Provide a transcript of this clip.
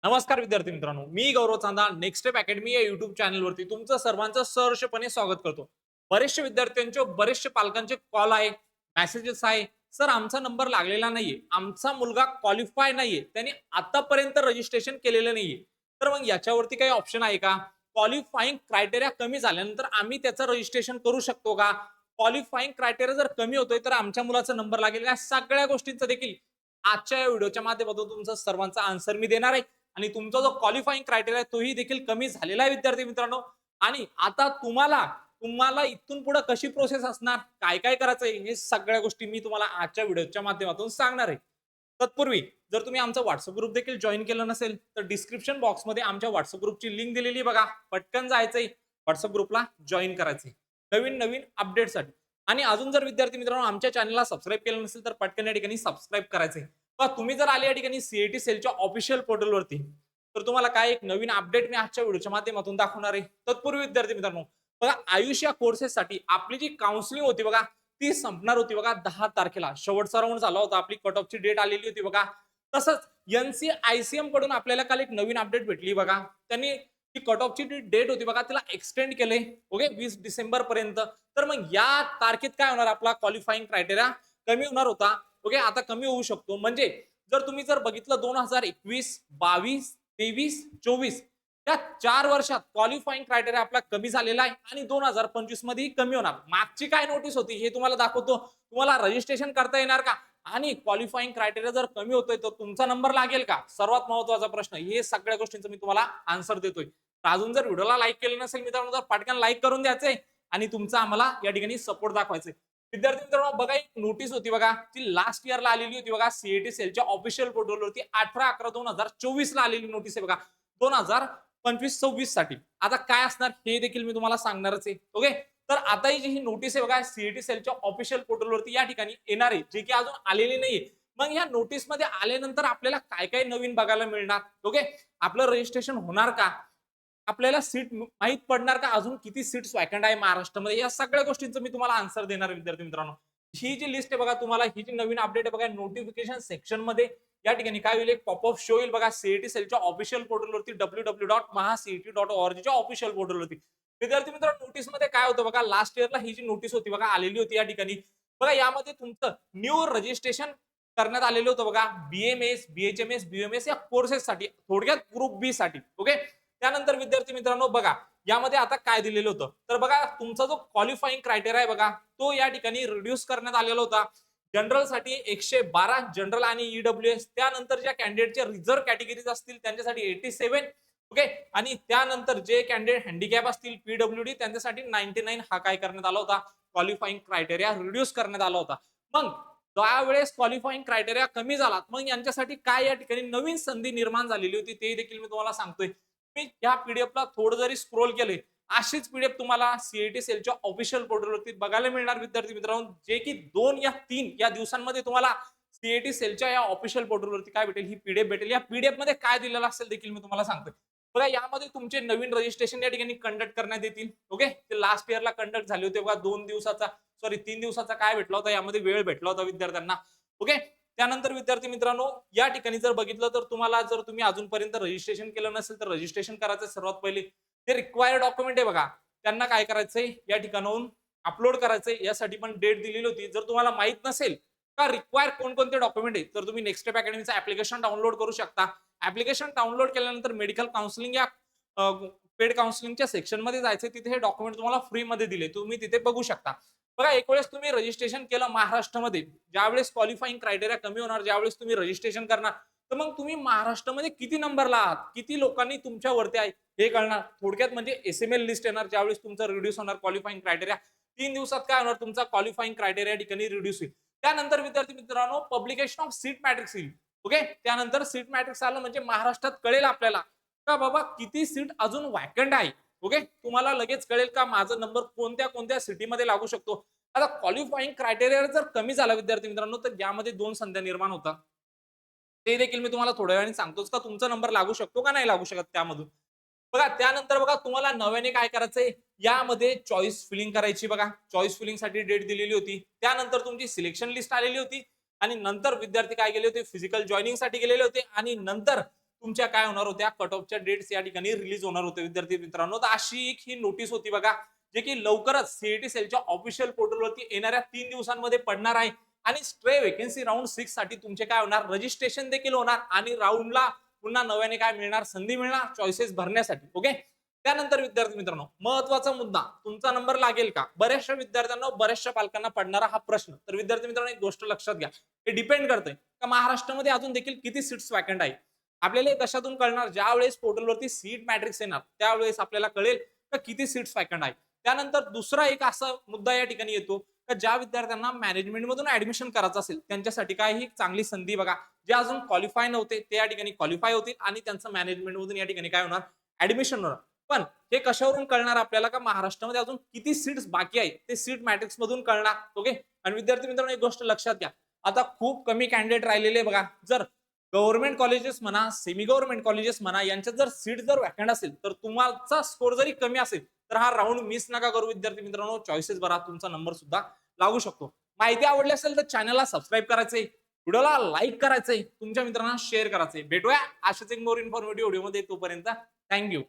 नमस्कार विद्यार्थी मित्रांनो, मी गौरव चांदा नेक्स्ट स्टेप अकॅडमी या युट्यूब चॅनलवरती तुमचं सर्वांचं सहर्षपणे स्वागत करतो. बरेचशे विद्यार्थ्यांचे बरेचशे पालकांचे कॉल आहे, मेसेजेस आहे. सर आमचा नंबर लागलेला नाहीये, आमचा मुलगा क्वालिफाय नाहीये, त्यांनी आतापर्यंत रजिस्ट्रेशन केलेलं नाहीये. तर मग याच्यावरती काही ऑप्शन आहे का? क्वालिफाईंग क्रायटेरिया कमी झाल्यानंतर आम्ही त्याचं रजिस्ट्रेशन करू शकतो का? क्वालिफाईंग क्रायटेरिया जर कमी होतोय तर आमच्या मुलाचा नंबर लागेल, या सगळ्या गोष्टींचं देखील आजच्या या व्हिडिओच्या माध्यमातून तुमचं सर्वांचा आन्सर मी देणार आहे. आणि तुमचा जो क्वालिफाईंग क्रायटेरिया तोही देखील कमी झालेला आहे विद्यार्थी मित्रांनो. आणि आता तुम्हाला तुम्हाला इथून पुढे कशी प्रोसेस असणार, काय काय करायचंय, हे सगळ्या गोष्टी मी तुम्हाला आजच्या व्हिडिओच्या माध्यमातून सांगणार आहे. तत्पूर्वी जर तुम्ही आमचा व्हॉट्सअप ग्रुप देखील जॉईन केलं नसेल तर डिस्क्रिप्शन बॉक्समध्ये आमच्या व्हॉट्सअप ग्रुपची लिंक दिलेली बघा. पटकन जायचंय व्हॉट्सअप ग्रुपला जॉईन करायचंय नवीन नवीन अपडेटसाठी. आणि अजून जर विद्यार्थी मित्रांनो आमच्या चॅनलला सबस्क्राईब केलं नसेल तर पटकन या ठिकाणी सबस्क्राईब करायचंय. तुम्ही जर आले या ठिकाणी सीएटी सेलच्या ऑफिशियल पोर्टलवरती तर तुम्हाला काय एक नवीन अपडेट मी आजच्या व्हिडिओच्या माध्यमातून दाखवणार आहे. तत्पूर्वी विद्यार्थी मित्रांनो बघा, आयुष या कोर्सेससाठी आपली जी काउन्सिलिंग होती बघा, ती संपणार होती बघा 10 तारखेला. शेवटचा राऊंड झाला होता, आपली कट ऑफची डेट आलेली होती बघा. तसंच एनसीआयसीएम कडून आपल्याला काल एक नवीन अपडेट भेटली बघा. त्यांनी ती कट ऑफची डेट होती बघा, तिला एक्सटेंड केले. ओके, 20 डिसेंबर पर्यंत. तर मग या तारखेत काय होणार, आपला क्वालिफाईंग क्रायटेरिया कमी होणार होता. ओके, आता कमी होऊ शकतो. म्हणजे जर तुम्ही बघितलं 2021, 22, 23, 24 या 4 वर्षात क्वालिफाईंग क्रायटेरिया आपला कमी झालेला आहे आणि 2025 मध्ये कमी होणार. मागची काय नोटीस होती हे तुम्हाला दाखवतो. तुम्हाला रजिस्ट्रेशन करता येणार का? आणि क्वालिफाईंग क्रायटेरिया जर कमी होतोय तर तुमचा नंबर लागेल का? सर्वात महत्त्वाचा प्रश्न. हे सगळ्या गोष्टींचा मी तुम्हाला आन्सर देतोय. तर अजून जर व्हिडिओला लाईक केलं नसेल मित्रांनो तर पटकन लाईक करून द्यायचंय आणि तुमचा आम्हाला या ठिकाणी सपोर्ट दाखवायचंय. विद्यार्थी मित्रांनो बघा, एक नोटीस होती बघा, ती लास्ट इयरला आलेली होती बघा. सीएटी सेलच्या ऑफिशियल पोर्टलवरती 18/11/2024 ला आलेली नोटीस आहे बघा, 2025-26 साठी. आता काय असणार हे देखील मी तुम्हाला सांगणारच आहे. ओके, तर आता ही जी नोटीस आहे बघा सीएटी सेलच्या ऑफिशियल पोर्टलवरती या ठिकाणी येणार आहे, जे की अजून आलेली नाहीये. मग या नोटीस मध्ये आल्यानंतर आपल्याला काय काय नवीन बघायला मिळणार? ओके, आपलं रजिस्ट्रेशन होणार का? आपल्याला सीट माहित पडणार का? अजून किती सीट्स वॅकंट आहे महाराष्ट्रामध्ये? या सगळ्या गोष्टींचं मी तुम्हाला आन्सर देणार आहे विद्यार्थी मित्रांनो. ही जी लिस्ट आहे बघा, तुम्हाला ही जी नवीन अपडेट आहे बघा, नोटिफिकेशन सेक्शन मध्ये या ठिकाणी काय होईल, एक पॉपअप शो येईल बघा सीईटी सेलच्या ऑफिशियल पोर्टलवरती www.mahacet.org च्या ऑफिशियल पोर्टलवरती. विद्यार्थी मित्रांनो नोटीस मध्ये काय होतं बघा, लास्ट इयरला ही जी नोटीस होती बघा आलेली होती या ठिकाणी बघा. यामध्ये तुमचं न्यू रजिस्ट्रेशन करण्यात आलेलं होतं बघा, बीएमएस, बीएचएमएस, बीएमएस या कोर्सेससाठी, थोडक्यात ग्रुप बी साठी. ओके, त्यानंतर विद्यार्थी मित्रांनो बघा, यामध्ये आता काय दिलेलं होतं तर बघा, तुमचा जो क्वालिफाईंग क्रायटेरिया आहे बघा, तो या ठिकाणी रिड्यूस करण्यात आलेला होता. जनरल साठी 112 जनरल आणि ईडब्ल्यूएस, त्यानंतर ज्या कॅन्डिडेटचे रिझर्व्ह कॅटेगरीज असतील त्यांच्यासाठी 87. ओके, आणि त्यानंतर जे कॅन्डिडेट हँडिकॅप असतील पीडब्ल्यूडी त्यांच्यासाठी 99 हा काय करण्यात आला होता, क्वालिफाईंग क्रायटेरिया रिड्यूस करण्यात आला होता. मग त्यावेळेस क्वालिफाईंग क्रायटेरिया कमी झाला, मग यांच्यासाठी काय या ठिकाणी नवीन संधी निर्माण झालेली होती ते देखील मी तुम्हाला सांगतोय. मी या पीडीएफला थोडं जरी स्क्रोल केले, अशीच पीडीएफ तुम्हाला सीएटी सेलच्या ऑफिशियल पोर्टलवरती बघायला मिळणार विद्यार्थी मित्रांनो, जे की 2 या 3 या दिवसांमध्ये तुम्हाला सीएटी सेलच्या या ऑफिशियल पोर्टलवरती काय भेटेल, ही पीडीएफ भेटेल. या पीडीएफ मध्ये काय दिलेलं असेल देखील मी तुम्हाला सांगतोय. बघा, यामध्ये तुमचे नवीन रजिस्ट्रेशन या ठिकाणी कंडक्ट करण्यात येतील. ओके, ते लास्ट इयरला कंडक्ट झाले होते बघा. 2 दिवसाचा, सॉरी 3 दिवसाचा काय भेटला होता, यामध्ये वेळ भेटला होता विद्यार्थ्यांना. ओके, त्यानंतर विद्यार्थी मित्रांनो या ठिकाणी जर बघितलं तर तुम्हाला, जर तुम्ही अजूनपर्यंत रजिस्ट्रेशन केलं नसेल तर रजिस्ट्रेशन करायचं. सर्वात पहिले ते रिक्वायर्ड डॉक्युमेंट आहे बघा, त्यांना काय करायचंय, या ठिकाणाहून अपलोड करायचंय. यासाठी पण डेट दिलेली होती. जर तुम्हाला माहित नसेल का रिक्वायर कोणकोणते डॉक्युमेंट आहे, तर तुम्ही नेक्स्ट स्टेप अकॅडमीचं ऍप्लिकेशन डाउनलोड करू शकता. ऍप्लिकेशन डाउनलोड केल्यानंतर मेडिकल काउन्सिलिंग या पेड काउन्सिलिंगच्या सेक्शन मध्ये जायचं. तिथे हे डॉक्युमेंट तुम्हाला फ्री मध्ये दिले, तुम्ही तिथे बघू शकता. बघा, एक वेळेस तुम्ही रजिस्ट्रेशन केलं महाराष्ट्रामध्ये, ज्यावेळेस क्वालिफाईंग क्रायटेरिया कमी होणार, ज्यावेळेस तुम्ही रजिस्ट्रेशन करणार, तर मग तुम्ही महाराष्ट्रामध्ये किती नंबरला आहात, किती लोकांनी तुमच्यावरती आहे हे कळणार. थोडक्यात म्हणजे एसएमएल लिस्ट येणार, ज्यावेळेस तुमचं रिड्यूस होणार क्वालिफाईंग क्रायटेरिया. 3 दिवसात काय होणार, तुमचा क्वालिफाईंग क्रायटेरिया ठिकाणी रिड्यूस होईल. त्यानंतर विद्यार्थी मित्रांनो पब्लिकेशन ऑफ सीट मॅट्रिक्स येईल. ओके, त्यानंतर सीट मॅट्रिक्स आलं म्हणजे महाराष्ट्रात कळेल आपल्याला का बाबा किती सीट अजून वॅकंट आहे. ओके, तुम्हाला लगेच कळेल का माझा नंबर कोणत्या कोणत्या सिटीमध्ये लागू शकतो. आता क्वालिफाईंग क्रायटेरिया जर कमी झाला विद्यार्थी मित्रांनो, तर यामध्ये 2 संध्या निर्माण होतात. ते देखील मी तुम्हाला थोड्या वेळाने सांगतोच का तुमचा नंबर लागू शकतो का नाही लागू शकत त्यामधून. बघा, त्यानंतर बघा तुम्हाला नव्याने काय करायचंय, यामध्ये चॉईस फिलिंग करायची बघा. चॉईस फिलिंग साठी डेट दिलेली होती. त्यानंतर तुमची सिलेक्शन लिस्ट आलेली होती आणि नंतर विद्यार्थी काय गेले होते, फिजिकल जॉईनिंग साठी गेलेले होते आणि नंतर तुमच्या काय होणार होत्या, कट ऑफच्या डेट्स या ठिकाणी रिलीज होणार होते विद्यार्थी मित्रांनो. तर अशी एक ही नोटीस होती बघा, जे की लवकरच सीईटी सेलच्या ऑफिशियल पोर्टलवरती येणाऱ्या 3 दिवसांमध्ये पडणार आहे. आणि स्ट्रे वेकेन्सी राउंड 6 साठी तुमचे काय होणार, रजिस्ट्रेशन देखील होणार आणि राउंडला पुन्हा नव्याने काय मिळणार, संधी मिळणार चॉईसेस भरण्यासाठी. ओके. त्यानंतर विद्यार्थी मित्रांनो, महत्वाचा मुद्दा, तुमचा नंबर लागेल का? बऱ्याचशा विद्यार्थ्यांना, बऱ्याचशा पालकांना पडणारा हा प्रश्न. तर विद्यार्थी मित्रांनो, एक गोष्ट लक्षात घ्या, हे डिपेंड करतंय का महाराष्ट्रामध्ये अजून देखील किती सीट्स वॅकंट आहे. आपल्याला हे कशातून कळणार, ज्या वेळेस पोर्टलवरती सीट मॅट्रिक्स येणार त्यावेळेस आपल्याला कळेल का किती सीट्स वॅकंट आहे. त्यानंतर दुसरा एक असा मुद्दा या ठिकाणी येतो का ज्या विद्यार्थ्यांना मॅनेजमेंट मधून ऍडमिशन करायचं असेल त्यांच्यासाठी काय ही चांगली संधी बघा. जे अजून क्वालिफाय नव्हते ते या ठिकाणी क्वालिफाय होतील आणि त्यांचं मॅनेजमेंट मधून या ठिकाणी काय होणार, ऍडमिशन होणार. पण हे कशावरून कळणार आपल्याला का महाराष्ट्रामध्ये अजून किती सीट्स बाकी आहेत ते सीट मॅट्रिक्स मधून कळणार. ओके. आणि विद्यार्थी मित्रांनो, एक गोष्ट लक्षात घ्या, आता खूप कमी कॅन्डिडेट राहिलेले बघा. जर गव्हर्नमेंट कॉलेजेस म्हणा, सेमी गव्हर्नमेंट कॉलेजेस म्हणा, यांच्यात जर सीट जर वॅकंट असेल तर तुमचा स्कोर जरी कमी असेल तर हा राऊंड मिस नका करू विद्यार्थी मित्रांनो. चॉईसेस भरा, तुमचा नंबर सुद्धा लागू शकतो. माहिती आवडली असेल तर चॅनलला सबस्क्राईब करायचंय, व्हिडिओला लाईक करायचंय, तुमच्या मित्रांना शेअर करायचंय. भेटूया अशाच एक मोर इन्फॉर्मेटिव्ह व्हिडिओमध्ये. तोपर्यंत थँक्यू.